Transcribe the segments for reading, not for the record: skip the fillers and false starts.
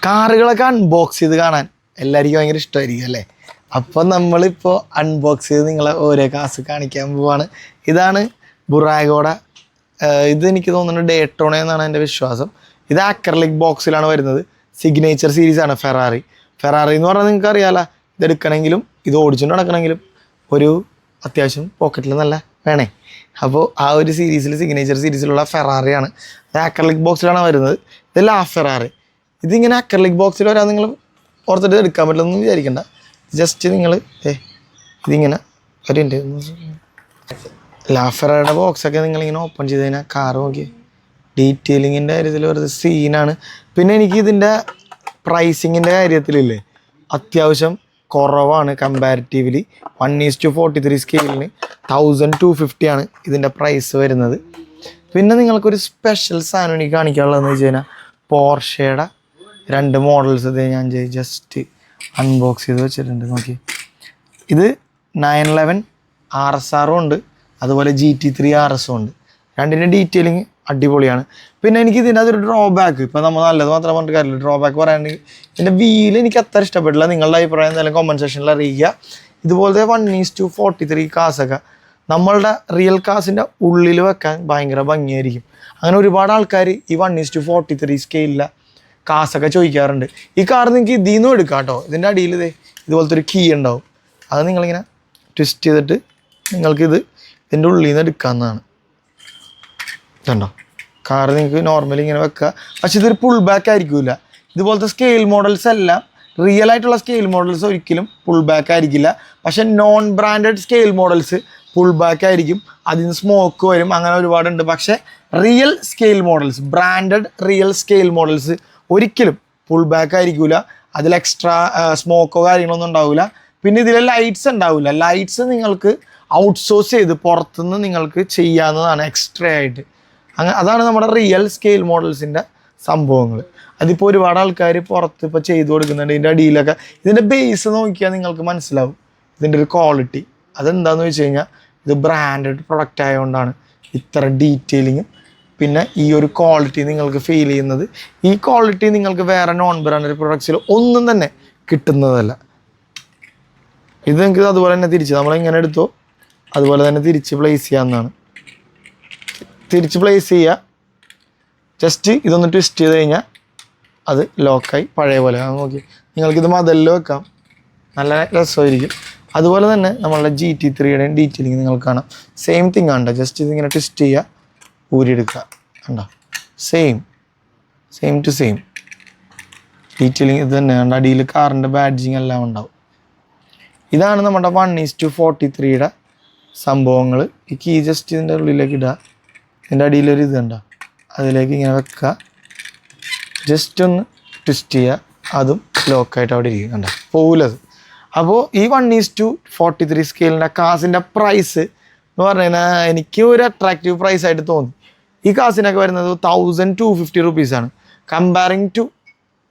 കാറുകളൊക്കെ unbox ചെയ്ത് കാണാൻ എല്ലാവർക്കും ഭയങ്കര ഇഷ്ടമായിരിക്കും അല്ലേ? അപ്പോൾ നമ്മളിപ്പോൾ അൺബോക്സ് ചെയ്ത് നിങ്ങളെ ഓരോ കാസ് കാണിക്കാൻ പോവാണ്. ഇതാണ് ബുറാഗോടെ. ഇത് എനിക്ക് തോന്നുന്നത് ഡേറ്റോണ എന്നാണ് എൻ്റെ വിശ്വാസം. ഇത് അക്രലിക് ബോക്സിലാണ് വരുന്നത്. സിഗ്നേച്ചർ സീരീസാണ് ഫെറാറി എന്ന് പറഞ്ഞാൽ നിങ്ങൾക്ക് അറിയാമല്ലോ. ഇതെടുക്കണമെങ്കിലും ഇത് ഓടിച്ചുകൊണ്ട് നടക്കണമെങ്കിലും ഒരു അത്യാവശ്യം പോക്കറ്റിൽ നല്ല വേണേ. അപ്പോൾ ആ ഒരു സീരീസിൽ സിഗ്നേച്ചർ സീരീസിലുള്ള ഫെറാറിയാണ്. അത് അക്രലിക് ബോക്സിലാണ് വരുന്നത്. ഇത് ലാ ഫെറാറി. ഇതിങ്ങനെ അക്രലിക് ബോക്സിൽ വരാൻ നിങ്ങൾ ഓർത്തിട്ട് എടുക്കാൻ പറ്റില്ലെന്ന് വിചാരിക്കണ്ട. ജസ്റ്റ് നിങ്ങൾ ഇതിങ്ങനെ ഒരു ലാ ഫെറാറിയുടെ ബോക്സൊക്കെ നിങ്ങളിങ്ങനെ ഓപ്പൺ ചെയ്ത് കഴിഞ്ഞാൽ കാറ് നോക്കി ഡീറ്റെയിലിങ്ങിൻ്റെ കാര്യത്തിൽ വെറുതെ സീനാണ്. പിന്നെ എനിക്ക് ഇതിൻ്റെ പ്രൈസിങ്ങിൻ്റെ കാര്യത്തിലില്ലേ അത്യാവശ്യം കുറവാണ്. കമ്പാരിറ്റീവ്ലി 1:43 സ്കെയിലിന് 1250 ആണ് ഇതിൻ്റെ പ്രൈസ് വരുന്നത്. പിന്നെ നിങ്ങൾക്കൊരു സ്പെഷ്യൽ സാധനം എനിക്ക് കാണിക്കാനുള്ളതെന്ന് വെച്ച് കഴിഞ്ഞാൽ പോർഷയുടെ 2 മോഡൽസ് ഇത് ഞാൻ ജസ്റ്റ് അൺബോക്സ് ചെയ്ത് വെച്ചിട്ടുണ്ട്. നോക്കി, ഇത് 911 RSRും ഉണ്ട്, അതുപോലെ GT3 RSും ഉണ്ട്. രണ്ടിൻ്റെ ഡീറ്റെയിലിങ് അടിപൊളിയാണ്. പിന്നെ എനിക്ക് ഇതിൻ്റെ അതൊരു ഡ്രോബാക്ക്, ഇപ്പോൾ നമ്മൾ നല്ലത് മാത്രം പറഞ്ഞിട്ട് കാര്യമില്ല. ഡ്രോബാക്ക് പറയുകയാണെങ്കിൽ ഇതിൻ്റെ വീൽ എനിക്ക് അത്ര ഇഷ്ടപ്പെട്ടില്ല. നിങ്ങളുടെ അഭിപ്രായം എന്തായാലും കമൻറ്റ് സെക്ഷനിൽ അറിയിക്കുക. ഇതുപോലത്തെ 1:43 കാസൊക്കെ നമ്മളുടെ റിയൽ കാസിൻ്റെ ഉള്ളിൽ വെക്കാൻ ഭയങ്കര ഭംഗിയായിരിക്കും. അങ്ങനെ ഒരുപാട് ആൾക്കാർ ഈ 1:43 സ്കെയിലിലെ കാസൊക്കെ ചോദിക്കാറുണ്ട്. ഈ കാർ നിങ്ങൾക്ക് ഇതിൽ നിന്നും എടുക്കാം കേട്ടോ. ഇതിൻ്റെ അടിയിൽ ഇതുപോലത്തെ ഒരു കീ ഉണ്ടാവും. അത് നിങ്ങളിങ്ങനെ ട്വിസ്റ്റ് ചെയ്തിട്ട് നിങ്ങൾക്കിത് ഇതിൻ്റെ ഉള്ളിൽ നിന്ന് എടുക്കാവുന്നതാണ്. ഇതുണ്ടോ, കാർ നിങ്ങൾക്ക് നോർമലി ഇങ്ങനെ വെക്കുക. പക്ഷെ ഇതൊരു പുൾ ബാക്ക് ആയിരിക്കില്ല. ഇതുപോലത്തെ സ്കെയിൽ മോഡൽസ് എല്ലാം റിയൽ ആയിട്ടുള്ള സ്കെയിൽ മോഡൽസ് ഒരിക്കലും പുൾ ബാക്ക് ആയിരിക്കില്ല. പക്ഷെ non branded scale models pull back ആയിരിക്കും. അതിന് സ്മോക്ക് വരും, അങ്ങനെ ഒരുപാടുണ്ട്. പക്ഷേ real scale models, branded real scale models ഒരിക്കലും പുൾ ബാക്ക് ആയിരിക്കില്ല. അതിൽ എക്സ്ട്രാ സ്മോക്കോ കാര്യങ്ങളൊന്നും ഉണ്ടാവില്ല. പിന്നെ ഇതിൽ ലൈറ്റ്സ് ഉണ്ടാവില്ല. ലൈറ്റ്സ് നിങ്ങൾക്ക് ഔട്ട്സോഴ്സ് ചെയ്ത് പുറത്തുനിന്ന് നിങ്ങൾക്ക് ചെയ്യാവുന്നതാണ് എക്സ്ട്രാ ആയിട്ട്. അതാണ് നമ്മുടെ റിയൽ സ്കെയിൽ മോഡൽസിൻ്റെ സംഭവങ്ങൾ. അതിപ്പോൾ ഒരുപാട് ആൾക്കാർ പുറത്ത് ഇപ്പോൾ ചെയ്തു കൊടുക്കുന്നുണ്ട്. ഇതിൻ്റെ അടിയിലൊക്കെ ഇതിൻ്റെ ബേസ് നോക്കിയാൽ നിങ്ങൾക്ക് മനസ്സിലാവും ഇതിൻ്റെ ഒരു ക്വാളിറ്റി. അതെന്താണെന്ന് വെച്ച് കഴിഞ്ഞാൽ ഇത് ബ്രാൻഡഡ് പ്രൊഡക്റ്റ് ആയതുകൊണ്ടാണ് ഇത്ര ഡീറ്റെയിലിങ്ങും പിന്നെ ഈ ഒരു ക്വാളിറ്റി നിങ്ങൾക്ക് ഫീൽ ചെയ്യുന്നത്. ഈ ക്വാളിറ്റി നിങ്ങൾക്ക് വേറെ നോൺ ബ്രാൻഡഡ് പ്രൊഡക്ട്സിൽ ഒന്നും തന്നെ കിട്ടുന്നതല്ല. ഇത് നിങ്ങൾക്ക് അതുപോലെ തന്നെ തിരിച്ച് നമ്മളിങ്ങനെ എടുത്തോ അതുപോലെ തന്നെ തിരിച്ച് പ്ലേസ് ചെയ്യാവുന്നതാണ്. തിരിച്ച് പ്ലേസ് ചെയ്യുക, ജസ്റ്റ് ഇതൊന്ന് ട്വിസ്റ്റ് ചെയ്ത് കഴിഞ്ഞാൽ അത് ലോക്കായി പഴയ പോലെ നോക്കി. നിങ്ങൾക്കിത് മതിലിൽ വെക്കാം, നല്ല രസമായിരിക്കും. അതുപോലെ തന്നെ നമ്മളുടെ GT3യുടെയും ഡീറ്റെയിലിങ് നിങ്ങൾക്ക് കാണാം. സെയിം തിങ് ആണ്. ജസ്റ്റ് ഇതിങ്ങനെ ട്വിസ്റ്റ് ചെയ്യുക, ഊരിയെടുക്കുക. കണ്ടോ, സെയിം ടു സെയിം ഡീറ്റെയിലിങ് ഇത് തന്നെ. കണ്ട അടിയിൽ കാറിൻ്റെ ബാഡ്ജിങ് എല്ലാം ഉണ്ടാവും. ഇതാണ് നമ്മുടെ 1:43യുടെ സംഭവങ്ങൾ. ഈ കീ ജസ്റ്റ് ഇതിൻ്റെ ഉള്ളിലേക്ക് ഇടുക. ഇതിൻ്റെ അടിയിലൊരു ഇത് കണ്ടോ, അതിലേക്ക് ഇങ്ങനെ വെക്കുക, ജസ്റ്റ് ഒന്ന് ട്വിസ്റ്റ് ചെയ്യുക, അതും ലോക്കായിട്ട് അവിടെ ഇരിക്കും. കണ്ടോ, പോകില്ലത്. അപ്പോൾ ഈ 1:43 സ്കെയിലിൻ്റെ കാസിൻ്റെ പ്രൈസ് എന്ന് പറഞ്ഞു കഴിഞ്ഞാൽ എനിക്ക് ഒരു അട്രാക്റ്റീവ് പ്രൈസായിട്ട് തോന്നി. ഈ കാസിനൊക്കെ വരുന്നത് 1250 റുപ്പീസാണ്.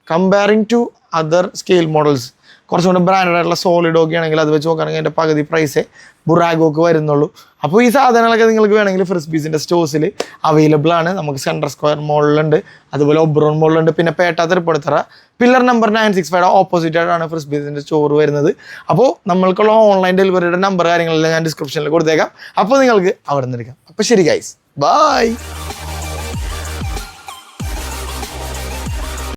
Comparing to other scale models കുറച്ചുകൂടി ബ്രാൻഡഡ് ആയിട്ടുള്ള സോളിഡ് ഒക്കെ ആണെങ്കിൽ അത് വെച്ച് നോക്കുകയാണെങ്കിൽ എൻ്റെ പകുതി പ്രൈസേ ബുറാഗോക്ക് വരുന്നുള്ളൂ. അപ്പോൾ ഈ സാധനങ്ങളൊക്കെ നിങ്ങൾക്ക് വേണമെങ്കിൽ ഫ്രിസ്ബീസിൻ്റെ സ്റ്റോഴ്സിൽ അവൈലബിൾ ആണ്. നമുക്ക് സെൻട്രൽ സ്ക്വയർ മോളിലുണ്ട്, അതുപോലെ ഒബ്രോൺ മോളിലുണ്ട്, പിന്നെ Petta Tripunithura pillar number 965 opposite ആയിട്ടാണ് ഫ്രിസ്ബീസിൻ്റെ സ്റ്റോർ വരുന്നത്. അപ്പോൾ നമ്മൾക്കുള്ള ഓൺലൈൻ ഡെലിവറിയുടെ നമ്പർ കാര്യങ്ങളെല്ലാം ഞാൻ ഡിസ്ക്രിപ്ഷനിൽ കൊടുത്തേക്കാം. അപ്പോൾ നിങ്ങൾക്ക് അവിടെ നിന്ന് എടുക്കാം. അപ്പോൾ ശരി ഗൈസ്, ബൈ.